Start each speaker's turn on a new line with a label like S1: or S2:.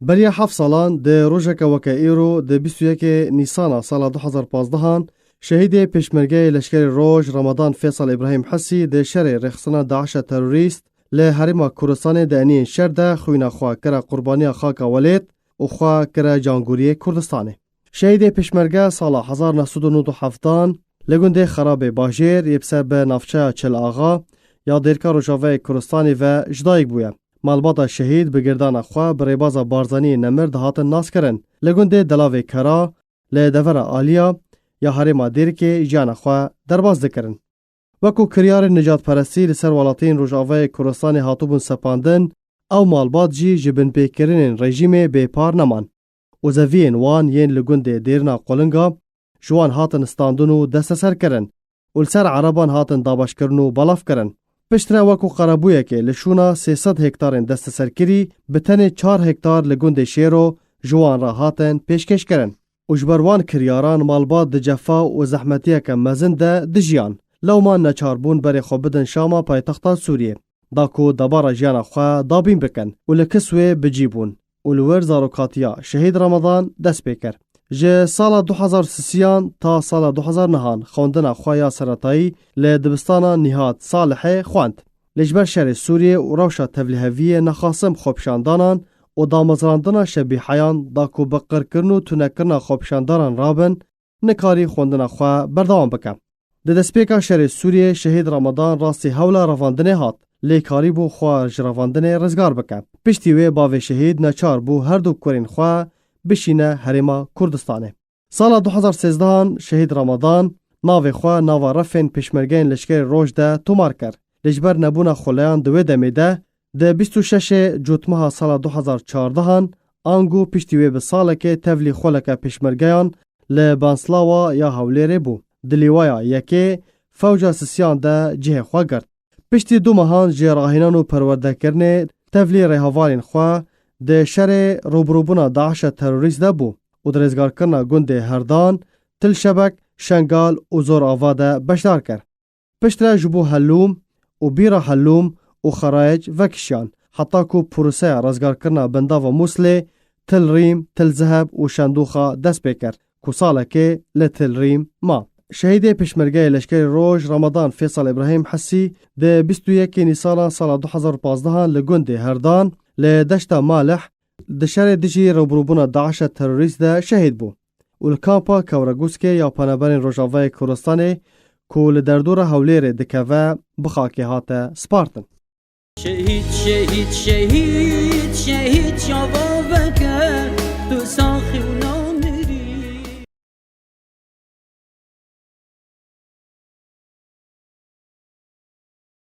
S1: بریا 7 سالان د روژک وکایرو د 21 نیسان سال 2015 شهید پشمرگه لشکر روج رمضان فیصل ابراهیم حسی د شر رخصنا داعش تروریست له حرم کوردستان د انین شر د خوینه خوا کرا قربانی خاک ولید او خوا کرا جانگوری کردستان. شهید پشمرگه سال 1997 لگنده خراب باجیر یبسه به نفچه چل آغا یا دیرکا روژاوه کردستانی و جدایک بویه. مالباتا شهید بگردان خوا بریباز بارزانی نمر دهاتن ناس کرن. لگنده دلاوی کرا لدور آلیا یا حرم دیرکی جان خوا درباز دکرن. وکو کریار نجات پرستی لسر والاتین روژاوه کردستانی هاتوبون سپاندن او مالبات جی جبن پیکرین رژیم بیپار نمان. و زوین وان ین لگنده دیرنا قلنگا جوان هاتن استاندونو دست سر کرن. و لسر عربان هاتن دابش کرنو بلاف کرن. پشتره وکو قرابویه که لشونا 300 هکتارن دست سر کری بتن 4 هکتار لگنده شیرو جوان را هاتن پیشکش کرن. اجبروان کریاران مالبات د جفا و زحمتیه که مزن ده دجیان. لو ما نچاربون بری خوبدن شاما پایتختا سوریه. داکو دبارا جیانا خواه دابین بکن و لکسوه بجیبون. و لور زاروکاتیا شهید رمضان دست بکر. جه سال 2030 تا سال 2009 خوندن خواه سرطایی لدبستان نهاد صالح خواند. لجبر شهر سوریه و روشا تبلیهوی نخاسم خوبشاندانان و دامزراندن شبیحیان داکو بقر کرنو تونکرن خوبشاندانان رابن نکاری خوندن خواه بردوان بکن. د دسپیکا شهر سوریه شهید رمضان راستی حولا رواندنه هات لیکاری بو خواه رواندنه رزگار بکن. پشتی وی باوی شهید نچار بو هر دو کرین خواه بشینه حرم کردستانه. سال 2013 شهید رمضان ناوی خواه ناوا رفین پشمرگین لشکر روج ده تومار کرد. لجبر نبونا خولیان دوی دمیده ده 26 جوتمها سال 2014 آنگو پشتیوی به ساله که تولی خولک پشمرگیان لبانسلاوا یا حولیره بو. دلیوایا یکی فوج سسیان ده جه خواه گرد. پشتی دو مهان جراهینان و پرورده کرنه تولی ریحوالین خواه ده شر روبروبونا داعش تروریست ده بو و در ازگار کرنا گنده هردان، تل شبک، شنگال و زور آواده بشدار کر. پشتره جبو حلوم و بیرا حلوم و خرایج وکشیان حتی که پروسه رزگار کرنا بندا و موسله تل ریم، تل زهب و شندوخا دست بکر که ساله که لتل ریم ما. شهید پشمرگه لشکر روج رمضان فیصل ابراهیم حسی ده 21 نیسان سال 2015 لگنده هردان لدشتا مالح دشار دجی روبروبونا داعش تروریست ده شهید بو. والکامپا کورگوسکه یا پنابرین روژاوه کردستانه که لدردور حولیر دکوه بخاکی هات سپارتن.
S2: شهید شهید شهید شهید شهید